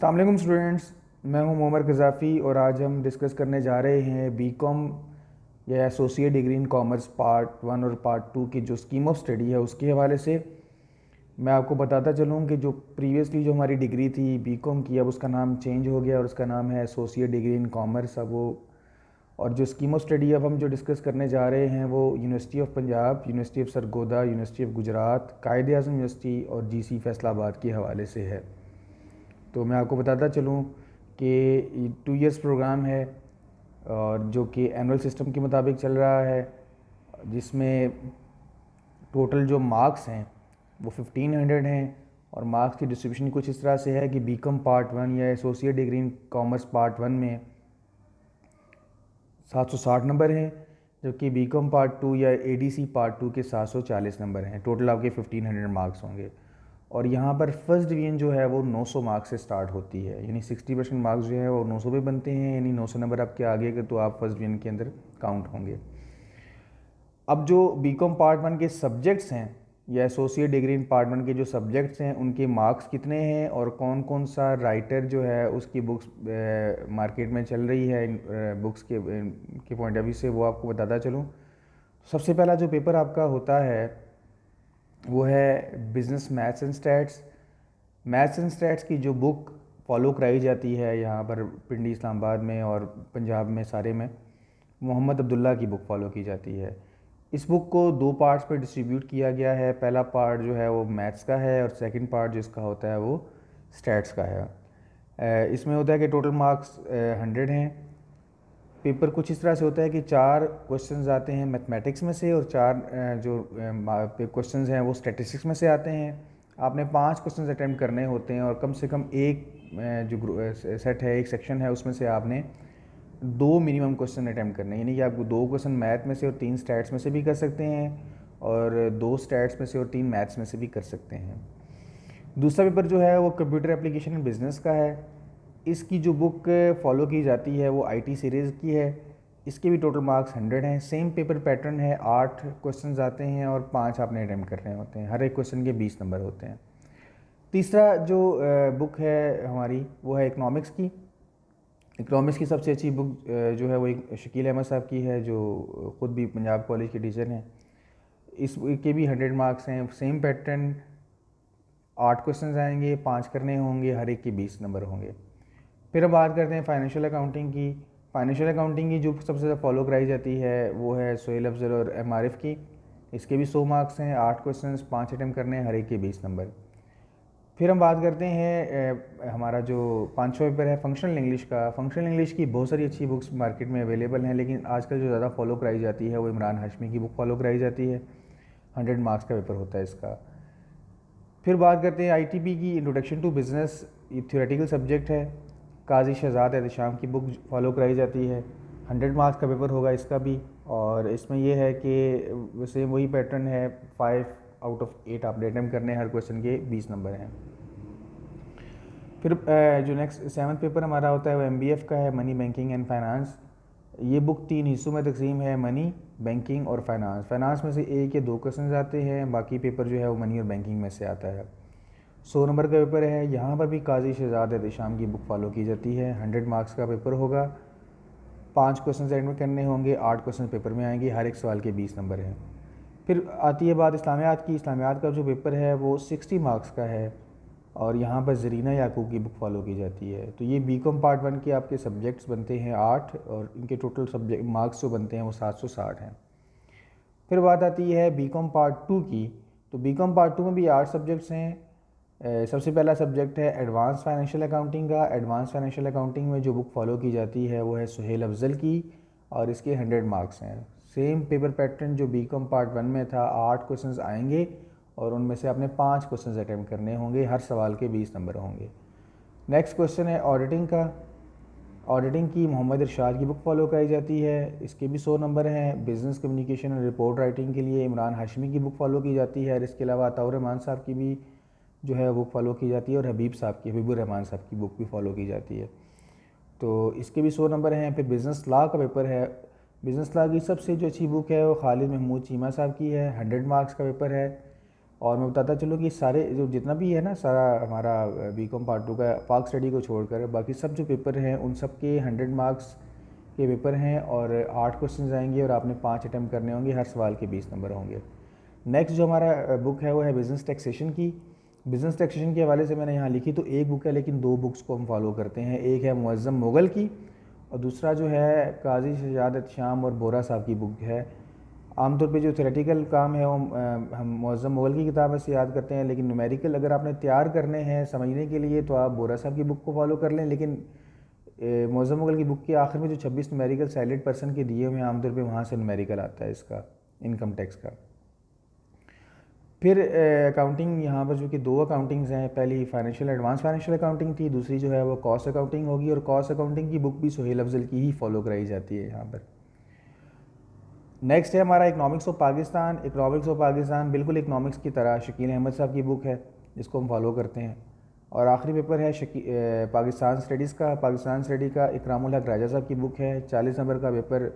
अस्सलाम वालेकुम स्टूडेंट्स, मैं हूं मोमर गज़ाफ़ी और आज हम डिस्कस करने जा रहे हैं बीकॉम या associate degree in commerce part 1 और पार्ट 2 की जो स्कीम ऑफ स्टडी है उसके हवाले से। मैं आपको बताता चलूं कि जो प्रीवियसली जो हमारी डिग्री थी बीकॉम की, अब उसका नाम चेंज हो गया और उसका नाम है एसोसिएट डिग्री इन कॉमर्स। अब वो और जो स्कीम ऑफ स्टडी अब हम जो डिस्कस करने जा रहे हैं वो university of Punjab, university of Sargodha, university of Gujarat, Quaid Azam university और जीसी फैसलाबाद के हवाले से है। तो मैं आपको बताता चलूँ कि 2 इयर्स प्रोग्राम है और जो कि एनुअल सिस्टम के मुताबिक चल रहा है, जिसमें टोटल जो मार्क्स हैं वो 1500 हैं और मार्क्स की डिस्ट्रीब्यूशन कुछ इस तरह से है कि बीकॉम पार्ट 1 या associate degree in commerce part 1 में 760 नंबर हैं, जबकि बीकॉम पार्ट 2 या एडीसी पार्ट 2 के 740 नंबर हैं। टोटल आपके 1500 मार्क्स होंगे और यहाँ पर फर्स्ट डिवीज़न जो है वो 900 मार्क्स से स्टार्ट होती है, यानी 60% मार्क्स जो है वो 900 पे बनते हैं, यानी 900 नंबर आपके आगे के तो आप फर्स्ट डिवीज़न के अंदर काउंट होंगे। अब जो बीकॉम पार्ट 1 के सब्जेक्ट्स हैं या एसोसिएट डिग्री इन पार्ट 1 के जो सब्जेक्ट्स हैं उनके मार्क्स कितने हैं और कौन कौन सा राइटर जो है उसकी बुक्स मार्केट में चल रही है बुक्स के पॉइंट ऑफ व्यू से, वो आपको बताता चलूँ। सबसे पहला जो पेपर आपका होता है वो है business maths and stats. Maths and stats की जो बुक फॉलो कराई जाती है यहाँ पर पिंडी इस्लामाबाद में और पंजाब में सारे में, मोहम्मद अब्दुल्ला की बुक फॉलो की जाती है। इस बुक को 2 पार्ट्स पे डिस्ट्रीब्यूट किया गया है। पहला पार्ट जो है वो मैथ्स का है और सेकंड पार्ट जिसका होता है वो स्टैट्स का है। इसमें होता है कि टोटल मार्क्स 100 हैं। पेपर कुछ इस तरह से होता है कि 4 क्वेश्चंस आते हैं मैथमेटिक्स में से और 4 जो क्वेश्चंस हैं वो स्टैटिस्टिक्स में से आते हैं। आपने 5 क्वेश्चंस अटैम्प्ट करने होते हैं और कम से कम एक जो सेट है, एक सेक्शन है, उसमें से आपने 2 मिनिमम क्वेश्चन अटैम्प्ट करने हैं, यानी कि आप 2 क्वेश्चन मैथ में से और 3 स्टैट्स में से भी कर सकते हैं और 2 स्टैट्स में से और 3 मैथ्स में से भी कर सकते हैं। दूसरा पेपर जो है वो कंप्यूटर एप्लीकेशन इन बिज़नेस का है। इसकी जो बुक फॉलो की जाती है वो आईटी सीरीज़ की है। इसके भी टोटल मार्क्स 100 हैं। सेम पेपर पैटर्न है, 8 क्वेश्चंस आते हैं और 5 आपने अटैम्प्ट करने होते हैं। हर एक क्वेश्चन के 20 नंबर होते हैं। तीसरा जो बुक है हमारी वो है इकनॉमिक्स की। इकनॉमिक्स की सबसे अच्छी बुक जो है वो एक शकील अहमद साहब की है, जो ख़ुद भी पंजाब कॉलेज के टीचर हैं। इस के भी 100 मार्क्स हैं। सेम पैटर्न, 8 क्वेश्चंस आएंगे, 5 करने होंगे, हर एक के 20 नंबर होंगे। फिर अब बात करते हैं फाइनेंशियल अकाउंटिंग की। फाइनेंशियल अकाउंटिंग की जो सबसे ज़्यादा फॉलो कराई जाती है वो है सुहेल अफजल और एमआरएफ की। इसके भी 100 मार्क्स हैं, 8 क्वेश्चंस, 5 अटैम्प्ट करने हैं, हर एक के 20 नंबर। फिर हम बात करते हैं हमारा जो 5वां पेपर है फंक्शनल इंग्लिश का। फंक्शनल इंग्लिश की बहुत सारी अच्छी बुक्स मार्केट में अवेलेबल हैं, लेकिन आजकल जो ज़्यादा फॉलो कराई जाती है वो इमरान हाशमी की बुक फॉलो कराई जाती है। 100 मार्क्स का पेपर होता है इसका। फिर बात करते हैं आईटीबी की, इंट्रोडक्शन टू बिज़नेस। ये थ्योरेटिकल सब्जेक्ट है। काजी शहजाद एहतशाम की बुक फॉलो कराई जाती है। 100 मार्क्स का पेपर होगा इसका भी। और इसमें यह है कि वैसे वही पैटर्न है, 5 आउट ऑफ 8 आपने अटैम्प्ट करने, हर क्वेश्चन के 20 नंबर हैं। फिर जो नेक्स्ट 7वां पेपर हमारा होता है वो एमबीएफ का है, मनी बैंकिंग एंड फाइनेंस। ये बुक 3 हिस्सों में तकसीम है, मनी, बैंकिंग और फाइनेंस। फाइनेंस में से 1 या 2 क्वेश्चन आते हैं, बाकी पेपर जो है वो मनी और बैंकिंग में से आता है। 100 नंबर का पेपर है। यहाँ पर भी काजी शहजाद एहतशाम की बुक फॉलो की जाती है। 100 मार्क्स का पेपर होगा, 5 क्वेश्चन अटेम्प्ट करने होंगे, 8 क्वेश्चन पेपर में आएंगे, हर एक सवाल के 20 नंबर हैं। फिर आती है बात इस्लामियात की। इस्लामियात का जो पेपर है वो 60 मार्क्स का है और यहाँ पर ज़रीना याकूब की बुक फॉलो की जाती है। तो ये बीकॉम पार्ट 1 के आपके सब्जेक्ट्स बनते हैं 8 और इनके टोटल सब्जेक्ट मार्क्स जो बनते हैं वो 760 हैं। फिर बात आती है बीकॉम पार्ट 2 की। तो बीकॉम पार्ट 2 में भी 8 सब्जेक्ट्स हैं। सबसे पहला सब्जेक्ट है एडवांस फाइनेंशियल अकाउंटिंग का। एडवांस फाइनेंशियल अकाउंटिंग में जो बुक फॉलो की जाती है वो है सुहेल अफजल की और इसके 100 मार्क्स हैं। सेम पेपर पैटर्न जो बीकॉम पार्ट 1 में था, 8 क्वेश्चंस आएंगे और उनमें से आपने 5 क्वेश्चंस अटैम्प्ट करने होंगे, हर सवाल के 20 नंबर होंगे। नेक्स्ट क्वेश्चन है ऑडिटिंग का। ऑडिटिंग की मोहम्मद इरशाद की बुक फॉलो कराई जाती है। इसके भी 100 नंबर हैं। बिज़नेस कम्युनिकेशन और रिपोर्ट राइटिंग के लिए इमरान हाशमी की बुक फॉलो की जाती है और इसके अलावा अताउर रहमान साहब की भी जो है बुक फॉलो की जाती है और हबीबुर रहमान साहब की बुक भी फॉलो की जाती है। तो इसके भी 100 नंबर हैं। फिर बिज़नेस लॉ का पेपर है। बिज़नेस लॉ की सबसे जो अच्छी बुक है वो खालिद महमूद चीमा साहब की है। 100 मार्क्स का पेपर है और मैं बताता चलूँ कि सारे जो जितना भी है ना सारा हमारा बीकॉम पार्ट 2 का पाक स्टडी को छोड़कर बाकी सब जो पेपर हैं उन सब के 100 मार्क्स के पेपर हैं और 8 क्वेश्चन आएंगे और आपने 5 अटैम्प्ट करने होंगे, हर सवाल के 20 नंबर होंगे। नेक्स्ट जो हमारा बुक है वो है बिज़नेस टैक्सेशन की। बिज़नेस टैक्सेशन के हवाले से मैंने यहाँ लिखी तो एक बुक है, लेकिन 2 बुक्स को हम फॉलो करते हैं। एक है मुअज़्ज़म मुग़ल की और दूसरा जो है काजी शजादत शाम और बोरा साहब की बुक है। आमतौर पे जो थ्योरेटिकल काम है वो हम मुअज़्ज़म मुग़ल की किताब से याद करते हैं, लेकिन न्यूमेरिकल अगर आपने तैयार करने हैं समझने के लिए तो आप बोरा साहब की बुक को फॉलो कर लें। लेकिन मुअज़्ज़म मुग़ल की बुक के आखिर में जो 26 न्यूमेरिकल सैलेड पर्सन के दिए हुए हैं आमतौर पे वहाँ से न्यूमेरिकल आता है इसका, इनकम टैक्स का। फिर अकाउंटिंग, यहाँ पर जो कि 2 अकाउंटिंग्स हैं, पहली फाइनेंशियल एडवांस फाइनेंशियल अकाउंटिंग थी, दूसरी जो है वो कॉस्ट अकाउंटिंग होगी। और कॉस्ट अकाउंटिंग की बुक भी सुहेल अफजल की ही फॉलो कराई जाती है यहाँ पर। नेक्स्ट है हमारा economics of Pakistan. Economics of Pakistan बिल्कुल इकनॉमिक्स की तरह शकील अहमद साहब की बुक है जिसको हम फॉलो करते हैं। और आखिरी पेपर है पाकिस्तान स्टडीज़ का। पाकिस्तान स्टडी का इकरामुल हक राजा साहब की बुक है। 40 नंबर का पेपर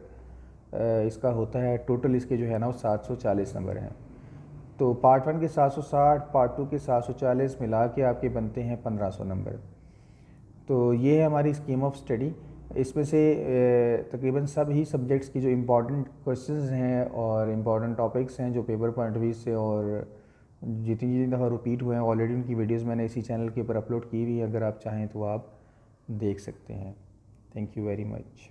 इसका होता है। टोटल इसके जो है ना वो 740 नंबर हैं। तो पार्ट 1 के 760, पार्ट 2 के 740 मिला के आपके बनते हैं 1500 नंबर। तो ये है हमारी स्कीम ऑफ स्टडी। इसमें से तकरीबन सब ही सब्जेक्ट्स की जो इम्पॉर्टेंट क्वेश्चंस हैं और इम्पॉर्टेंट टॉपिक्स हैं जो पेपर पॉइंट ऑफ व्यू से और जितनी जितनी दफ़ा रिपीट हुए हैं ऑलरेडी उनकी वीडियोस मैंने इसी चैनल के ऊपर अपलोड की हुई है, अगर आप चाहें तो आप देख सकते हैं। Thank you very much.